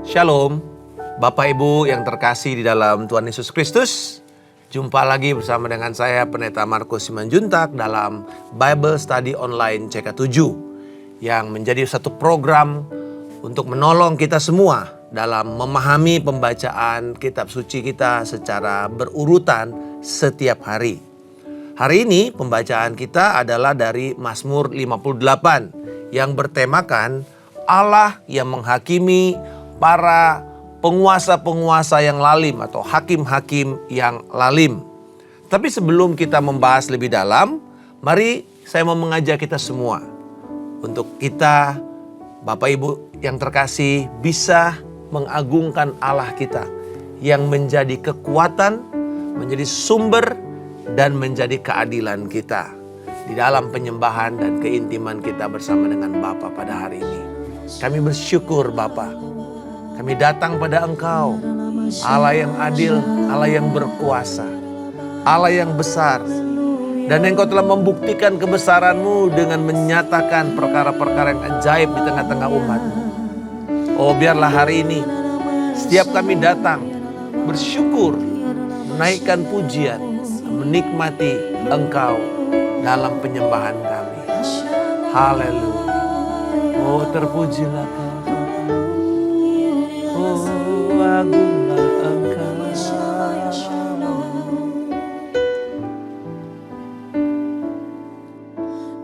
Shalom, Bapak Ibu yang terkasih di dalam Tuhan Yesus Kristus. Jumpa lagi bersama dengan saya Pendeta Markus Simanjuntak dalam Bible Study Online CK7 yang menjadi satu program untuk menolong kita semua dalam memahami pembacaan kitab suci kita secara berurutan setiap hari. Hari ini pembacaan kita adalah dari Mazmur 58 yang bertemakan Allah yang menghakimi para penguasa-penguasa yang lalim atau hakim-hakim yang lalim. Tapi sebelum kita membahas lebih dalam, mari saya mau mengajak kita semua untuk kita, Bapak Ibu yang terkasih, bisa mengagungkan Allah kita yang menjadi kekuatan, menjadi sumber, dan menjadi keadilan kita di dalam penyembahan dan keintiman kita bersama dengan Bapa pada hari ini. Kami bersyukur Bapa, kami datang pada Engkau, Allah yang adil, Allah yang berkuasa, Allah yang besar, dan Engkau telah membuktikan kebesaran-Mu dengan menyatakan perkara-perkara yang ajaib di tengah-tengah umat-Mu. Oh, biarlah hari ini setiap kami datang bersyukur, menaikkan pujian, menikmati Engkau dalam penyembahan kami. Haleluya. Oh, terpujilah Kau. Oh, agunglah Engkau.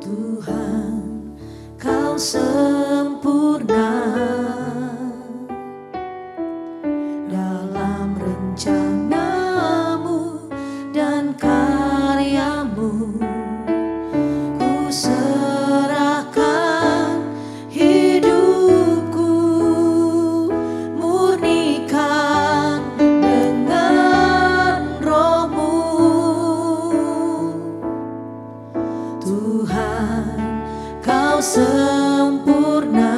Tuhan, Kau sempurna dalam rencana-Mu dan karya-Mu. Ku serahkan hidupku, murnikan dengan Roh-Mu. Tuhan, Kau sempurna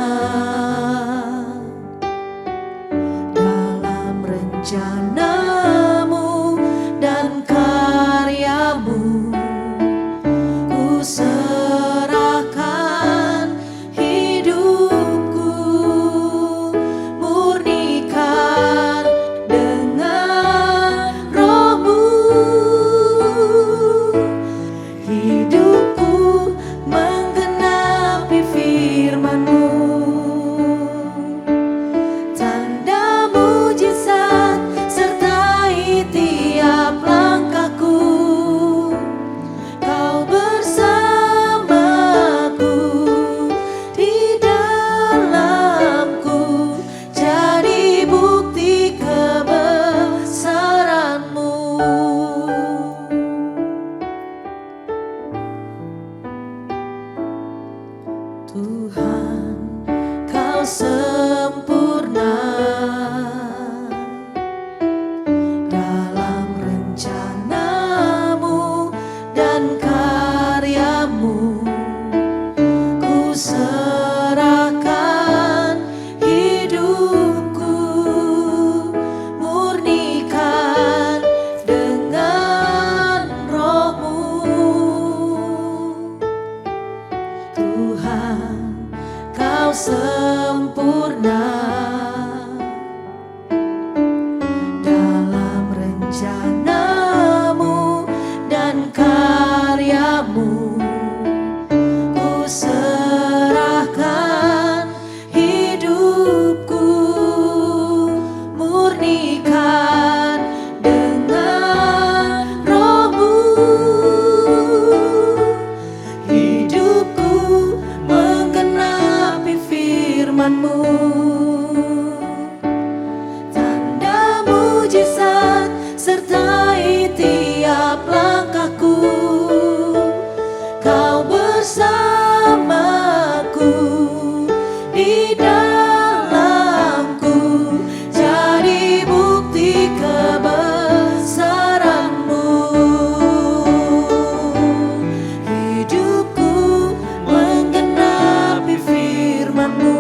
dalam rencana-Mu dan karya-Mu. Ku serahkan hidupku, murnikan dengan Roh-Mu. Hidupku menggenapi firman-Mu, tanda mujizat sertai tiap langkahku. Kau bersamaku, di dalamku, jadi bukti kebesaran-Mu. Tuhan, Kau sempurna dalam rencana-Mu dan karya-Mu. Ku serahkan hidupku, murnikan dengan Roh-Mu. Tuhan, Kau sempurna dalam rencana-Mu dan karya-Mu. Ku serahkan hidupku, murnikan dengan Roh-Mu. Hidupku menggenapi firman-Mu, tanda mujizat sertai tiap langkahku. Kau bersamaku, di dalamku, jadi bukti kebesaran-Mu. Hidupku menggenapi firman-Mu,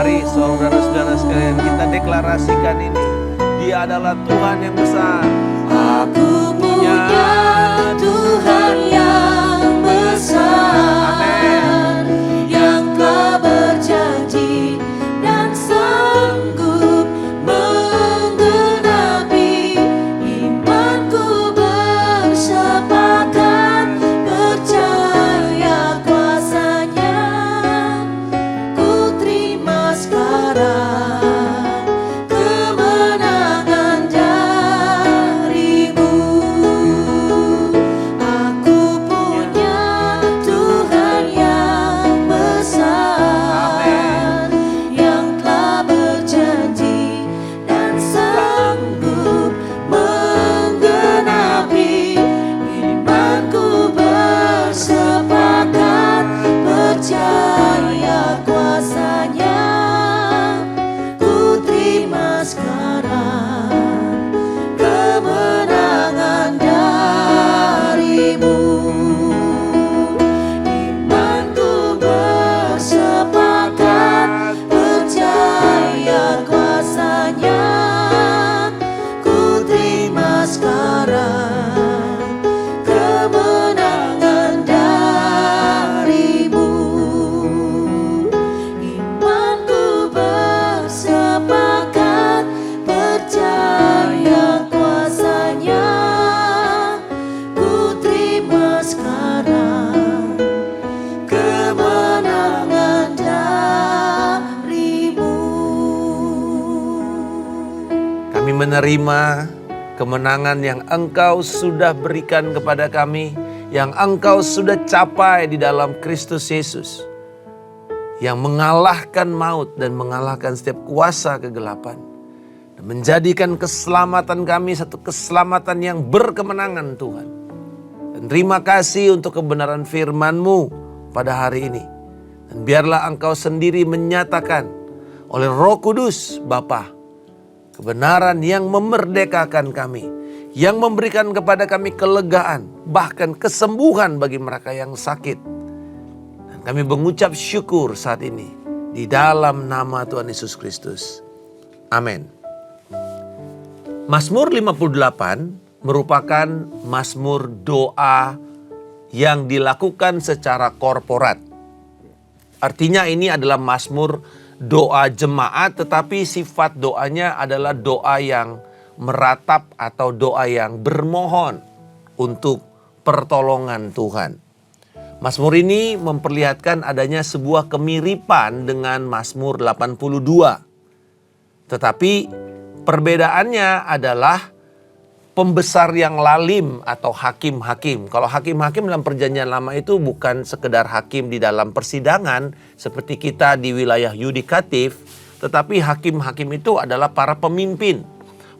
Mari saudara-saudara sekalian, kita deklarasikan ini. Dia adalah Tuhan yang besar. Aku punya Tuhan yang besar, yang telah berjanji dan sanggup menggenapi imanku, bersepakat percaya kuasa-Nya. Ku terima sekarang kemenangan darimu. Aku punya Tuhan yang besar, yang telah berjanji dan sanggup menggenapi imanku, bersepakat percaya kuasa-Nya. Ku terima sekarang kemenangan darimu. Imanku bersepakat percaya kuasa-Nya. Ku terima sekarang kemenangan darimu. Imanku bersepakat percaya kuasa-Nya. Ku terima sekarang kemenangan darimu. Kami menerima kemenangan yang Engkau sudah berikan kepada kami, yang Engkau sudah capai di dalam Kristus Yesus, yang mengalahkan maut dan mengalahkan setiap kuasa kegelapan, dan menjadikan keselamatan kami satu keselamatan yang berkemenangan, Tuhan. Dan terima kasih untuk kebenaran firman-Mu pada hari ini. Dan biarlah Engkau sendiri menyatakan oleh Roh Kudus Bapa kebenaran yang memerdekakan kami, yang memberikan kepada kami kelegaan, bahkan kesembuhan bagi mereka yang sakit. Dan kami mengucap syukur saat ini di dalam nama Tuhan Yesus Kristus. Amin. Mazmur 58 merupakan mazmur doa yang dilakukan secara korporat. Artinya ini adalah mazmur doa jemaat, tetapi sifat doanya adalah doa yang meratap atau doa yang bermohon untuk pertolongan Tuhan. Mazmur ini memperlihatkan adanya sebuah kemiripan dengan Mazmur 82. Tetapi perbedaannya adalah pembesar yang lalim atau hakim-hakim. Kalau hakim-hakim dalam perjanjian lama itu bukan sekedar hakim di dalam persidangan seperti kita di wilayah yudikatif, tetapi hakim-hakim itu adalah para pemimpin,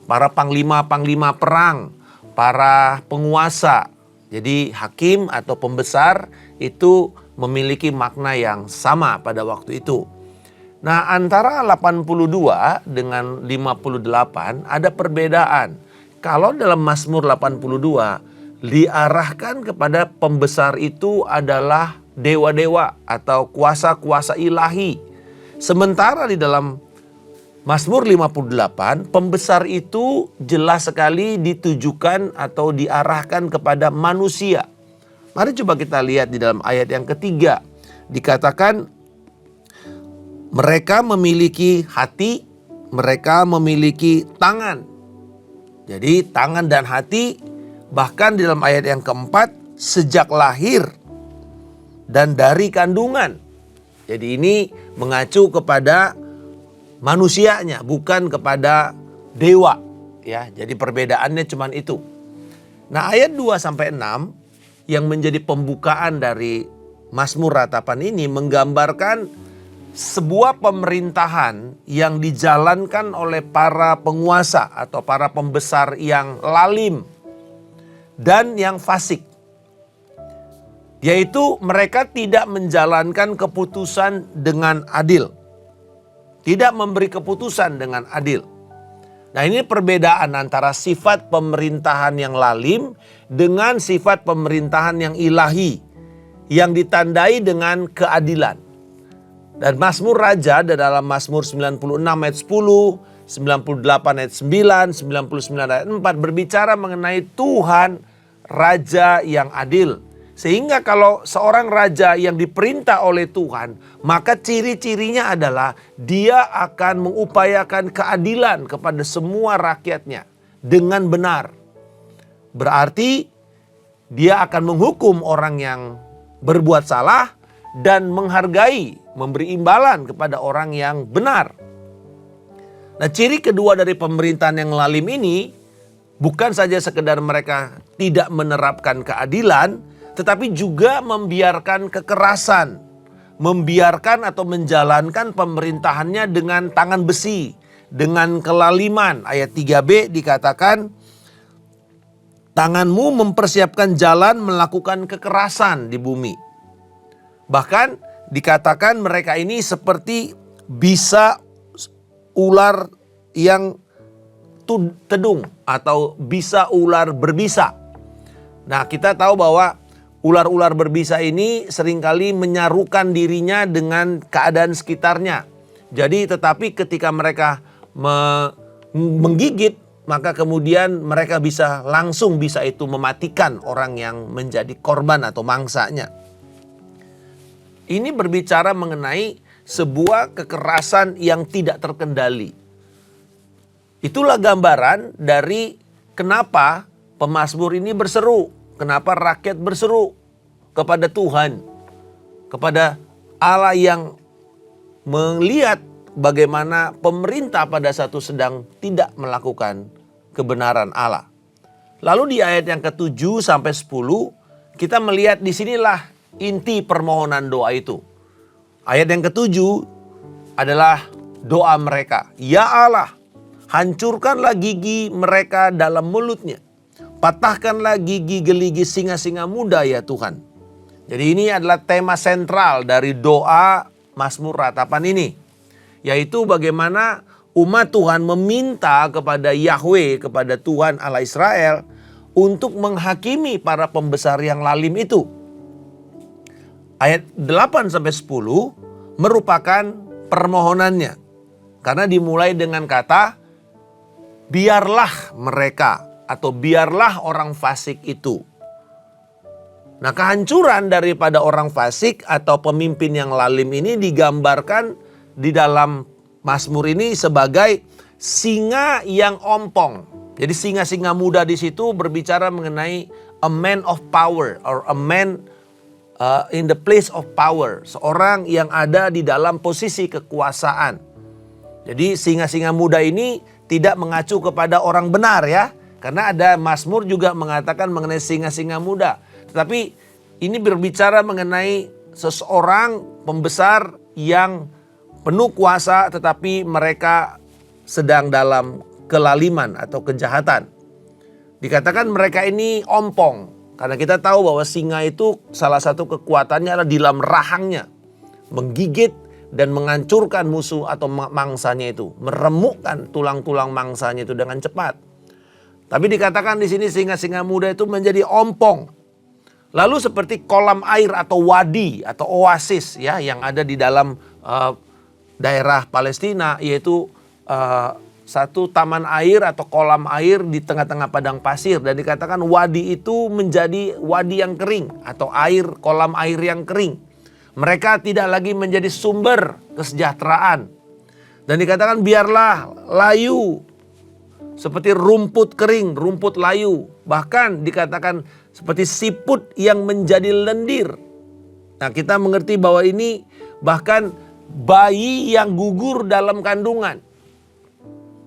para panglima-panglima perang, para penguasa. Jadi hakim atau pembesar itu memiliki makna yang sama pada waktu itu. Nah, antara 82 dengan 58 ada perbedaan. Kalau dalam Mazmur 82 diarahkan kepada pembesar itu adalah dewa-dewa atau kuasa-kuasa ilahi. Sementara di dalam Mazmur 58 pembesar itu jelas sekali ditujukan atau diarahkan kepada manusia. Mari coba kita lihat di dalam ayat yang ketiga. Dikatakan mereka memiliki hati, mereka memiliki tangan. Jadi tangan dan hati, bahkan di dalam ayat yang keempat, sejak lahir dan dari kandungan. Jadi ini mengacu kepada manusianya, bukan kepada dewa. Ya, jadi perbedaannya cuma itu. Nah, ayat 2-6 yang menjadi pembukaan dari Mazmur ratapan ini menggambarkan sebuah pemerintahan yang dijalankan oleh para penguasa atau para pembesar yang lalim dan yang fasik. Yaitu mereka tidak menjalankan keputusan dengan adil. Tidak memberi keputusan dengan adil. Nah, ini perbedaan antara sifat pemerintahan yang lalim dengan sifat pemerintahan yang ilahi yang ditandai dengan keadilan. Dan Mazmur Raja dalam Mazmur 96 ayat 10, 98 ayat 9, 99 ayat 4 berbicara mengenai Tuhan Raja yang adil. Sehingga kalau seorang raja yang diperintah oleh Tuhan, maka ciri-cirinya adalah dia akan mengupayakan keadilan kepada semua rakyatnya dengan benar. Berarti dia akan menghukum orang yang berbuat salah dan menghargai, memberi imbalan kepada orang yang benar. Nah, ciri kedua dari pemerintahan yang lalim ini bukan saja sekedar mereka tidak menerapkan keadilan, tetapi juga membiarkan kekerasan, membiarkan atau menjalankan pemerintahannya dengan tangan besi, dengan kelaliman. Ayat 3b dikatakan, tanganmu mempersiapkan jalan melakukan kekerasan di bumi. Bahkan dikatakan mereka ini seperti bisa ular yang tedung atau bisa ular berbisa. Nah, kita tahu bahwa ular-ular berbisa ini seringkali menyarukan dirinya dengan keadaan sekitarnya. Jadi tetapi ketika mereka menggigit, maka kemudian mereka langsung bisa itu mematikan orang yang menjadi korban atau mangsanya. Ini berbicara mengenai sebuah kekerasan yang tidak terkendali. Itulah gambaran dari kenapa pemazmur ini berseru. Kenapa rakyat berseru kepada Tuhan, kepada Allah yang melihat bagaimana pemerintah pada satu sedang tidak melakukan kebenaran Allah. Lalu di ayat yang ke-7 sampai 10 kita melihat disinilah inti permohonan doa itu. Ayat yang ke-7 adalah doa mereka. Ya Allah, hancurkanlah gigi mereka dalam mulutnya. Patahkanlah gigi geligi singa-singa muda ya Tuhan. Jadi ini adalah tema sentral dari doa Mazmur Ratapan ini. Yaitu bagaimana umat Tuhan meminta kepada Yahweh, kepada Tuhan Allah Israel untuk menghakimi para pembesar yang lalim itu. Ayat 8-10 merupakan permohonannya. Karena dimulai dengan kata, biarlah mereka atau biarlah orang fasik itu. Nah, kehancuran daripada orang fasik atau pemimpin yang lalim ini digambarkan di dalam Mazmur ini sebagai singa yang ompong. Jadi singa-singa muda di situ berbicara mengenai a man of power or a man in the place of power. Seorang yang ada di dalam posisi kekuasaan. Jadi singa-singa muda ini tidak mengacu kepada orang benar ya. Karena ada Mazmur juga mengatakan mengenai singa-singa muda. Tetapi ini berbicara mengenai seseorang pembesar yang penuh kuasa tetapi mereka sedang dalam kelaliman atau kejahatan. Dikatakan mereka ini ompong. Karena kita tahu bahwa singa itu salah satu kekuatannya adalah di dalam rahangnya. Menggigit dan menghancurkan musuh atau mangsanya itu. Meremukkan tulang-tulang mangsanya itu dengan cepat. Tapi dikatakan di sini singa-singa muda itu menjadi ompong. Lalu seperti kolam air atau wadi atau oasis ya yang ada di dalam daerah Palestina, yaitu satu taman air atau kolam air di tengah-tengah padang pasir. Dan dikatakan wadi itu menjadi wadi yang kering atau kolam air yang kering. Mereka tidak lagi menjadi sumber kesejahteraan. Dan dikatakan biarlah layu seperti rumput kering, rumput layu. Bahkan dikatakan seperti siput yang menjadi lendir. Nah, kita mengerti bahwa ini bahkan bayi yang gugur dalam kandungan.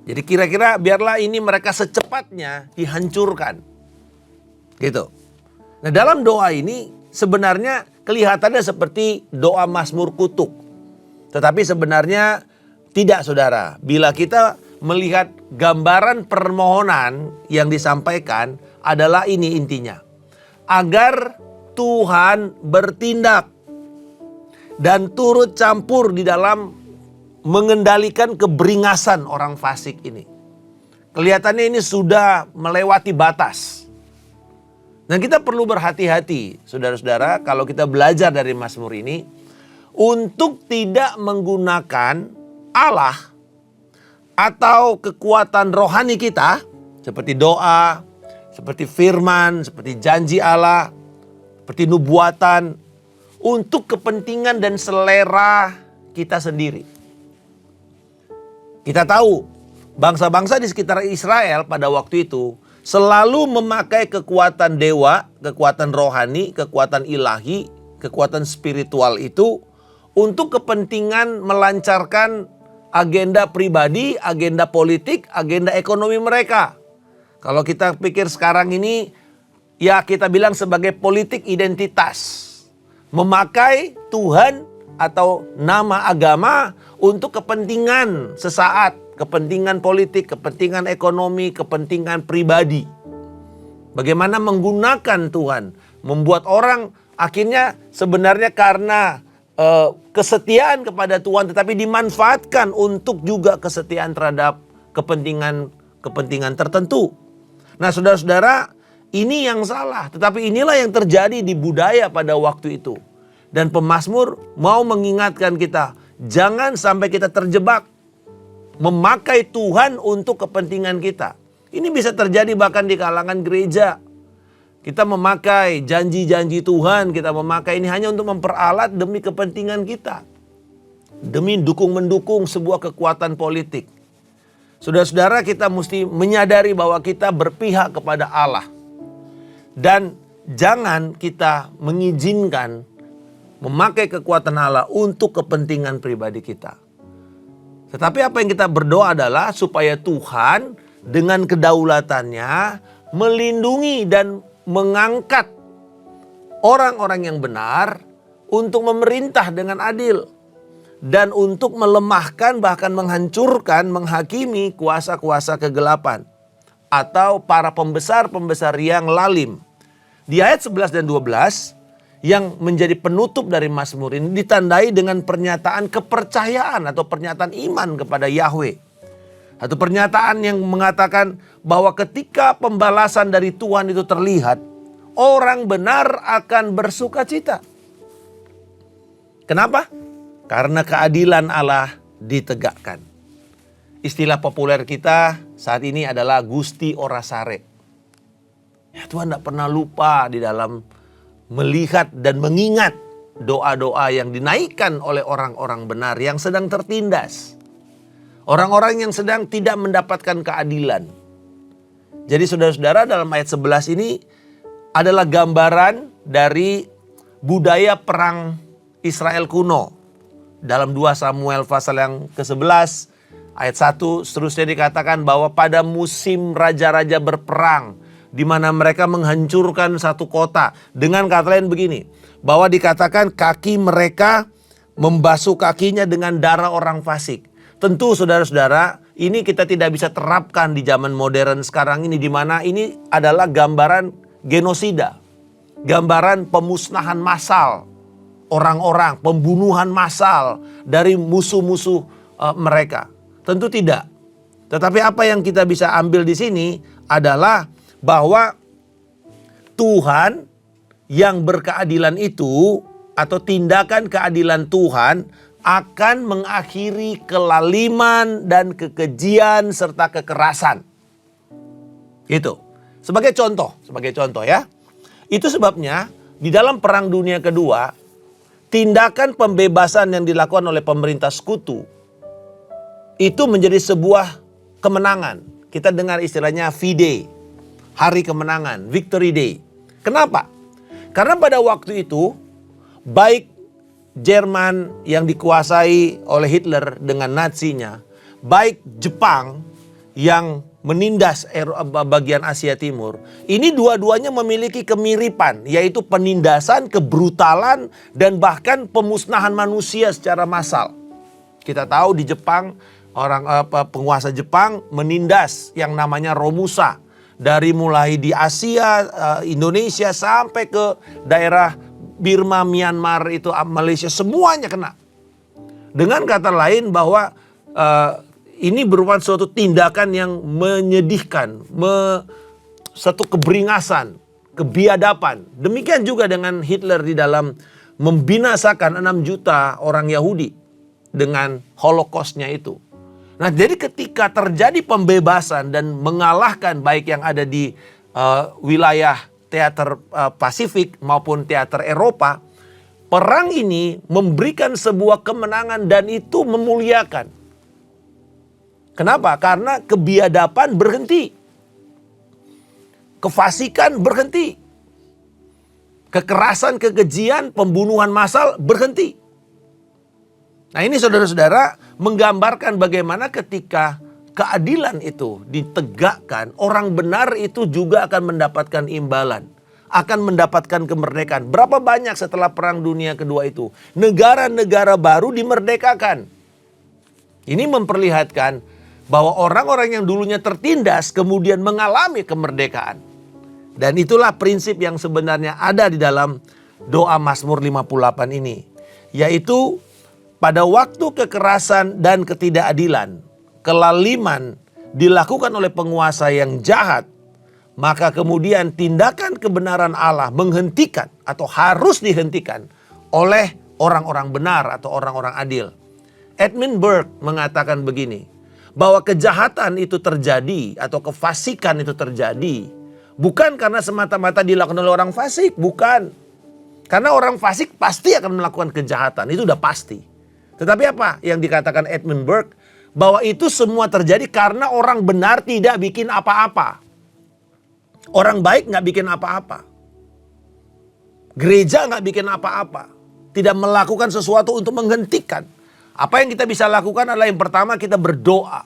Jadi kira-kira biarlah ini mereka secepatnya dihancurkan. Gitu. Nah, dalam doa ini sebenarnya kelihatannya seperti doa Mazmur kutuk. Tetapi sebenarnya tidak, saudara. Bila kita melihat gambaran permohonan yang disampaikan adalah ini intinya. Agar Tuhan bertindak dan turut campur di dalam mengendalikan keberingasan orang fasik ini. Kelihatannya ini sudah melewati batas. Dan kita perlu berhati-hati, saudara-saudara, kalau kita belajar dari Mazmur ini untuk tidak menggunakan Allah atau kekuatan rohani kita, seperti doa, seperti firman, seperti janji Allah, seperti nubuatan, untuk kepentingan dan selera kita sendiri. Kita tahu bangsa-bangsa di sekitar Israel pada waktu itu selalu memakai kekuatan dewa, kekuatan rohani, kekuatan ilahi, kekuatan spiritual itu untuk kepentingan melancarkan agenda pribadi, agenda politik, agenda ekonomi mereka. Kalau kita pikir sekarang ini, ya kita bilang sebagai politik identitas. Memakai Tuhan atau nama agama untuk kepentingan sesaat, kepentingan politik, kepentingan ekonomi, kepentingan pribadi. Bagaimana menggunakan Tuhan, membuat orang akhirnya sebenarnya karena kesetiaan kepada Tuhan tetapi dimanfaatkan untuk juga kesetiaan terhadap kepentingan tertentu. Nah, saudara-saudara, ini yang salah, tetapi inilah yang terjadi di budaya pada waktu itu. Dan pemazmur mau mengingatkan kita, jangan sampai kita terjebak memakai Tuhan untuk kepentingan kita. Ini bisa terjadi bahkan di kalangan gereja. Kita memakai janji-janji Tuhan, kita memakai ini hanya untuk memperalat demi kepentingan kita. Demi mendukung sebuah kekuatan politik. Saudara-saudara, kita mesti menyadari bahwa kita berpihak kepada Allah. Dan jangan kita mengizinkan memakai kekuatan Allah untuk kepentingan pribadi kita. Tetapi apa yang kita berdoa adalah supaya Tuhan dengan kedaulatannya melindungi dan mengangkat orang-orang yang benar untuk memerintah dengan adil. Dan untuk melemahkan bahkan menghancurkan, menghakimi kuasa-kuasa kegelapan. Atau para pembesar-pembesar yang lalim. Di ayat 11 dan 12 yang menjadi penutup dari Mazmur ini ditandai dengan pernyataan kepercayaan atau pernyataan iman kepada Yahweh. Atau pernyataan yang mengatakan bahwa ketika pembalasan dari Tuhan itu terlihat, orang benar akan bersuka cita. Kenapa? Karena keadilan Allah ditegakkan. Istilah populer kita saat ini adalah Gusti Ora Sare. Ya, Tuhan tidak pernah lupa di dalam melihat dan mengingat doa-doa yang dinaikkan oleh orang-orang benar yang sedang tertindas. Orang-orang yang sedang tidak mendapatkan keadilan. Jadi saudara-saudara, dalam ayat 11 ini adalah gambaran dari budaya perang Israel kuno. Dalam 2 Samuel pasal yang ke-11 ayat 1 seterusnya dikatakan bahwa pada musim raja-raja berperang di mana mereka menghancurkan satu kota. Dengan kata lain begini, bahwa dikatakan kaki mereka membasuh kakinya dengan darah orang fasik. Tentu saudara-saudara, ini kita tidak bisa terapkan di zaman modern sekarang ini, di mana ini adalah gambaran genosida. Gambaran pemusnahan massal orang-orang, pembunuhan massal dari musuh-musuh mereka. Tentu tidak. Tetapi apa yang kita bisa ambil di sini adalah bahwa Tuhan yang berkeadilan itu atau tindakan keadilan Tuhan akan mengakhiri kelaliman dan kekejian serta kekerasan. Itu. Sebagai contoh ya. Itu sebabnya di dalam Perang Dunia Kedua, tindakan pembebasan yang dilakukan oleh pemerintah sekutu itu menjadi sebuah kemenangan. Kita dengar istilahnya V-Day, hari kemenangan, Victory Day. Kenapa? Karena pada waktu itu baik Jerman yang dikuasai oleh Hitler dengan Nazinya, baik Jepang yang menindas bagian Asia Timur, ini dua-duanya memiliki kemiripan, yaitu penindasan, kebrutalan, dan bahkan pemusnahan manusia secara massal. Kita tahu di Jepang, penguasa Jepang menindas yang namanya Romusa. Dari mulai di Asia, Indonesia sampai ke daerah Birma, Myanmar, itu Malaysia, semuanya kena. Dengan kata lain bahwa ini merupakan suatu tindakan yang menyedihkan, satu keberingasan, kebiadaban. Demikian juga dengan Hitler di dalam membinasakan 6 juta orang Yahudi dengan Holocaustnya itu. Nah, jadi ketika terjadi pembebasan dan mengalahkan baik yang ada di wilayah teater Pasifik maupun teater Eropa, perang ini memberikan sebuah kemenangan dan itu memuliakan. Kenapa? Karena kebiadaban berhenti. Kefasikan berhenti. Kekerasan, kekejian, pembunuhan massal berhenti. Nah, ini saudara-saudara menggambarkan bagaimana ketika keadilan itu ditegakkan, orang benar itu juga akan mendapatkan imbalan, akan mendapatkan kemerdekaan. Berapa banyak setelah Perang Dunia Kedua itu negara-negara baru dimerdekakan. Ini memperlihatkan bahwa orang-orang yang dulunya tertindas kemudian mengalami kemerdekaan. Dan itulah prinsip yang sebenarnya ada di dalam doa Mazmur 58 ini. Yaitu pada waktu kekerasan dan ketidakadilan, kelaliman dilakukan oleh penguasa yang jahat, maka kemudian tindakan kebenaran Allah menghentikan atau harus dihentikan oleh orang-orang benar atau orang-orang adil. Edmund Burke mengatakan begini, bahwa kejahatan itu terjadi atau kefasikan itu terjadi bukan karena semata-mata dilakukan oleh orang fasik, bukan. Karena orang fasik pasti akan melakukan kejahatan, itu udah pasti. Tetapi apa yang dikatakan Edmund Burke? Bahwa itu semua terjadi karena orang benar tidak bikin apa-apa. Orang baik gak bikin apa-apa. Gereja gak bikin apa-apa. Tidak melakukan sesuatu untuk menghentikan. Apa yang kita bisa lakukan adalah yang pertama kita berdoa.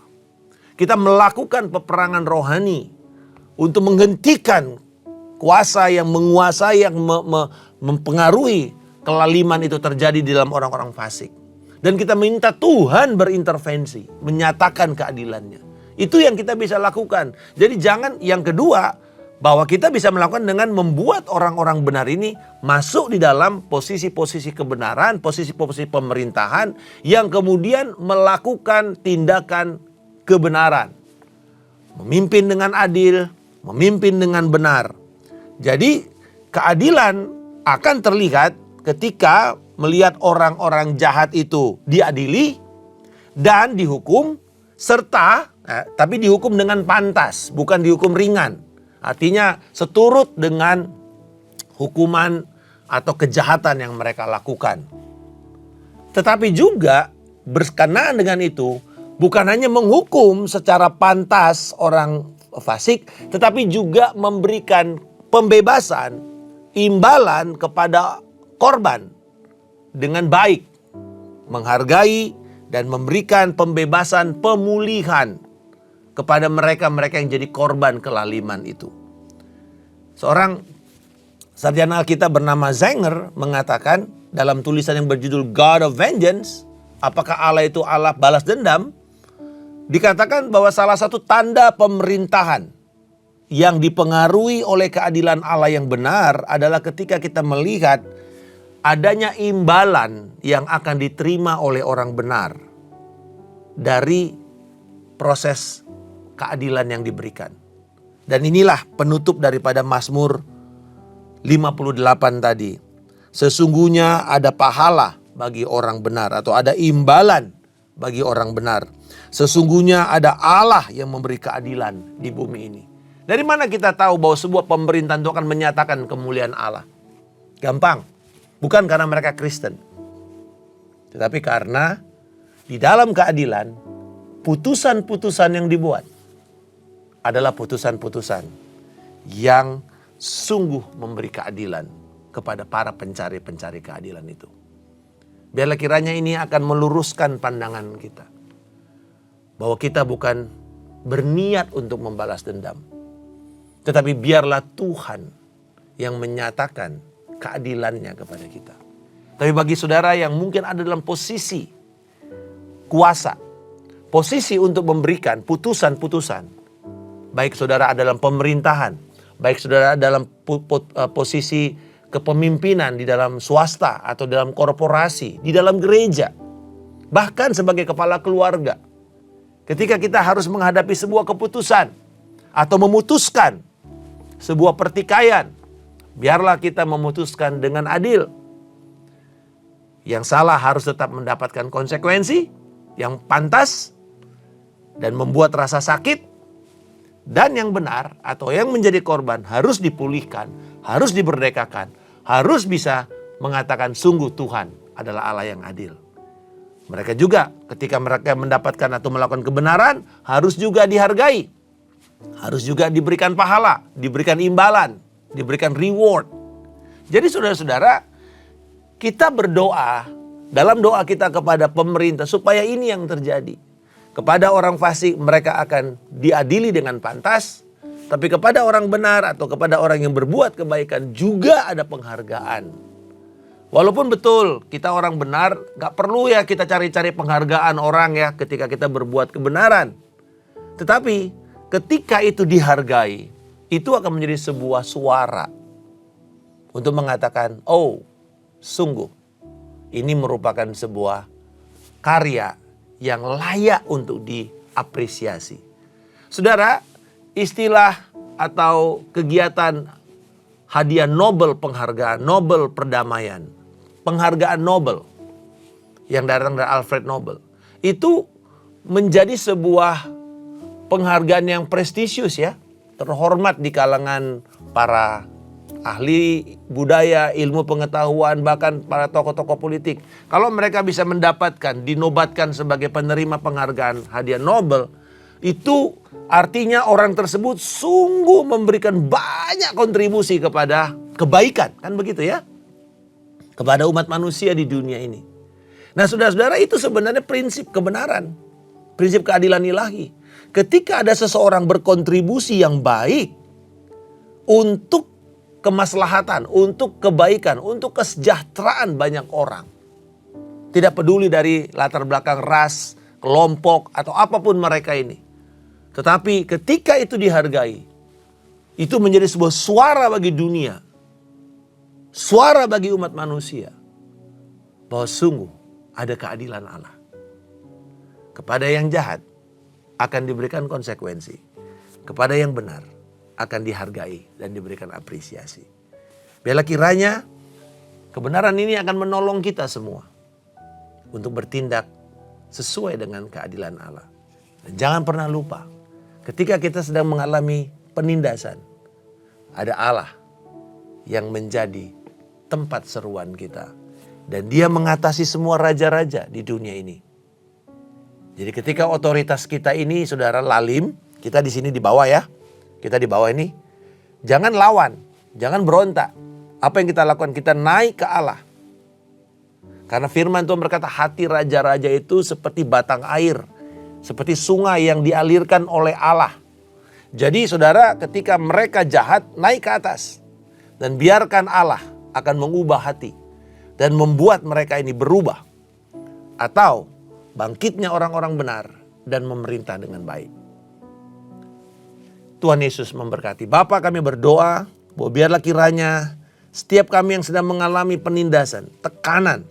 Kita melakukan peperangan rohani untuk menghentikan kuasa yang menguasai, yang mempengaruhi kelaliman itu terjadi di dalam orang-orang fasik. Dan kita minta Tuhan berintervensi, menyatakan keadilannya. Itu yang kita bisa lakukan. Jadi jangan, yang kedua, bahwa kita bisa melakukan dengan membuat orang-orang benar ini masuk di dalam posisi-posisi kebenaran, posisi-posisi pemerintahan yang kemudian melakukan tindakan kebenaran. Memimpin dengan adil, memimpin dengan benar. Jadi keadilan akan terlihat ketika melihat orang-orang jahat itu diadili dan dihukum, serta tapi dihukum dengan pantas, bukan dihukum ringan. Artinya seturut dengan hukuman atau kejahatan yang mereka lakukan. Tetapi juga berkenaan dengan itu, bukan hanya menghukum secara pantas orang fasik, tetapi juga memberikan pembebasan, imbalan kepada korban dengan baik, menghargai dan memberikan pembebasan, pemulihan kepada mereka-mereka yang jadi korban kelaliman itu. Seorang sarjana Alkitab bernama Zenger mengatakan dalam tulisan yang berjudul God of Vengeance, apakah Allah itu Allah balas dendam? Dikatakan bahwa salah satu tanda pemerintahan yang dipengaruhi oleh keadilan Allah yang benar adalah ketika kita melihat adanya imbalan yang akan diterima oleh orang benar dari proses keadilan yang diberikan. Dan inilah penutup daripada Mazmur 58 tadi. Sesungguhnya ada pahala bagi orang benar atau ada imbalan bagi orang benar. Sesungguhnya ada Allah yang memberi keadilan di bumi ini. Dari mana kita tahu bahwa sebuah pemerintahan itu akan menyatakan kemuliaan Allah? Gampang. Bukan karena mereka Kristen. Tetapi karena di dalam keadilan, putusan-putusan yang dibuat adalah putusan-putusan yang sungguh memberi keadilan kepada para pencari-pencari keadilan itu. Biarlah kiranya ini akan meluruskan pandangan kita. Bahwa kita bukan berniat untuk membalas dendam. Tetapi biarlah Tuhan yang menyatakan keadilannya kepada kita. Tapi bagi saudara yang mungkin ada dalam posisi kuasa, posisi untuk memberikan putusan-putusan, baik saudara ada dalam pemerintahan, baik saudara dalam posisi kepemimpinan di dalam swasta atau dalam korporasi, di dalam gereja, bahkan sebagai kepala keluarga. Ketika kita harus menghadapi sebuah keputusan atau memutuskan sebuah pertikaian, biarlah kita memutuskan dengan adil. Yang salah harus tetap mendapatkan konsekuensi yang pantas dan membuat rasa sakit. Dan yang benar atau yang menjadi korban harus dipulihkan, harus diberdekakan, harus bisa mengatakan sungguh Tuhan adalah Allah yang adil. Mereka juga ketika mereka mendapatkan atau melakukan kebenaran harus juga dihargai. Harus juga diberikan pahala, diberikan imbalan, diberikan reward. Jadi saudara-saudara, kita berdoa dalam doa kita kepada pemerintah supaya ini yang terjadi. Kepada orang fasik mereka akan diadili dengan pantas. Tapi kepada orang benar atau kepada orang yang berbuat kebaikan juga ada penghargaan. Walaupun betul kita orang benar, gak perlu ya kita cari-cari penghargaan orang ya ketika kita berbuat kebenaran. Tetapi ketika itu dihargai, itu akan menjadi sebuah suara untuk mengatakan, oh sungguh ini merupakan sebuah karya yang layak untuk diapresiasi. Saudara, istilah atau kegiatan hadiah Nobel, penghargaan Nobel perdamaian, penghargaan Nobel yang datang dari Alfred Nobel, itu menjadi sebuah penghargaan yang prestisius ya, terhormat di kalangan para ahli budaya, ilmu pengetahuan, bahkan para tokoh-tokoh politik. Kalau mereka bisa mendapatkan, dinobatkan sebagai penerima penghargaan hadiah Nobel, itu artinya orang tersebut sungguh memberikan banyak kontribusi kepada kebaikan, kan begitu ya? Kepada umat manusia di dunia ini. Nah saudara-saudara, itu sebenarnya prinsip kebenaran, prinsip keadilan ilahi. Ketika ada seseorang berkontribusi yang baik untuk kemaslahatan, untuk kebaikan, untuk kesejahteraan banyak orang. Tidak peduli dari latar belakang ras, kelompok, atau apapun mereka ini. Tetapi ketika itu dihargai, itu menjadi sebuah suara bagi dunia. Suara bagi umat manusia. Bahwa sungguh ada keadilan Allah. Kepada yang jahat akan diberikan konsekuensi. Kepada yang benar akan dihargai dan diberikan apresiasi. Biarlah kiranya kebenaran ini akan menolong kita semua untuk bertindak sesuai dengan keadilan Allah. Dan jangan pernah lupa, ketika kita sedang mengalami penindasan, ada Allah yang menjadi tempat seruan kita. Dan dia mengatasi semua raja-raja di dunia ini. Jadi ketika otoritas kita ini saudara lalim, kita di sini di bawah ya. Kita di bawah ini, jangan lawan, jangan berontak. Apa yang kita lakukan? Kita naik ke Allah. Karena firman Tuhan berkata hati raja-raja itu seperti batang air. Seperti sungai yang dialirkan oleh Allah. Jadi saudara, ketika mereka jahat, naik ke atas. Dan biarkan Allah akan mengubah hati. Dan membuat mereka ini berubah. Atau bangkitnya orang-orang benar dan memerintah dengan baik. Tuhan Yesus memberkati. Bapa, kami berdoa bahwa biarlah kiranya setiap kami yang sedang mengalami penindasan, tekanan,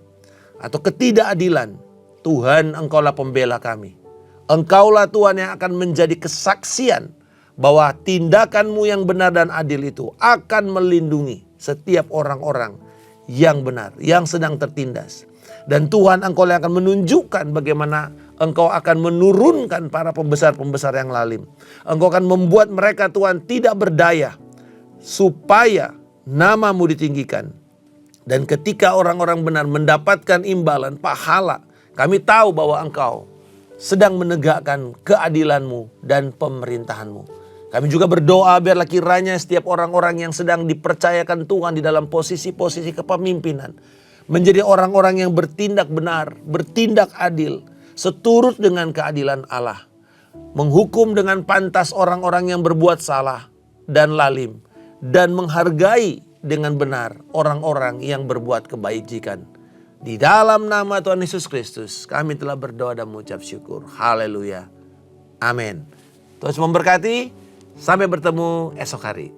atau ketidakadilan, Tuhan Engkaulah pembela kami. Engkaulah Tuhan yang akan menjadi kesaksian bahwa tindakan-Mu yang benar dan adil itu akan melindungi setiap orang-orang yang benar, yang sedang tertindas. Dan Tuhan Engkau yang akan menunjukkan bagaimana Engkau akan menurunkan para pembesar-pembesar yang lalim. Engkau akan membuat mereka Tuhan tidak berdaya. Supaya nama-Mu ditinggikan. Dan ketika orang-orang benar mendapatkan imbalan, pahala. Kami tahu bahwa Engkau sedang menegakkan keadilan-Mu dan pemerintahan-Mu. Kami juga berdoa biarlah kiranya setiap orang-orang yang sedang dipercayakan Tuhan di dalam posisi-posisi kepemimpinan. Menjadi orang-orang yang bertindak benar, bertindak adil. Seturut dengan keadilan Allah. Menghukum dengan pantas orang-orang yang berbuat salah dan lalim. Dan menghargai dengan benar orang-orang yang berbuat kebajikan. Di dalam nama Tuhan Yesus Kristus kami telah berdoa dan mengucap syukur. Haleluya. Amin. Tuhan memberkati. Sampai bertemu esok hari.